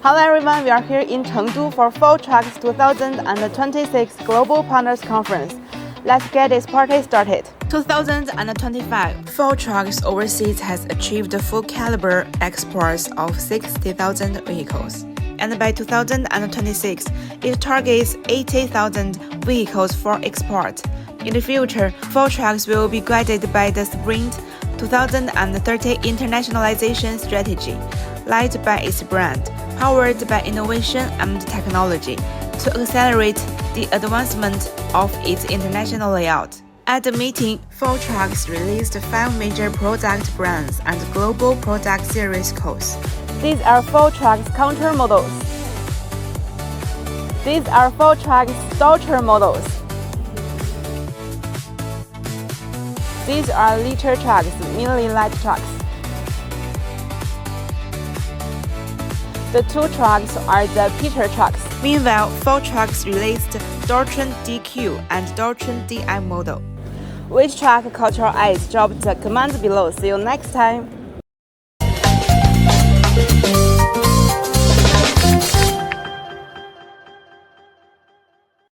Hello everyone, we are here in Chengdu for FAW TRUCKS 2026 Global Partners Conference. Let's get this party started. 2025, FAW TRUCKS Overseas has achieved full caliber exports of 60,000 vehicles. And by 2026, it targets 80,000 vehicles for export. In the future, FAW TRUCKS will be guided by the Sprint 2030 internationalization strategy, led by its brand, powered by innovation and technology, to accelerate the advancement of its international layout. At the meeting, FAW TRUCKS released 5 major product brands and global product series codes. These are FAW TRUCKS counter models. These are FAW TRUCKS DORTRON models. These are LITRON trucks, mainly light trucks. The two trucks are the picture trucks. Meanwhile, FAW TRUCKS released DORTRON DQ and DORTRON DI model. Which truck caught your eyes? Drop the comments below. See you next time.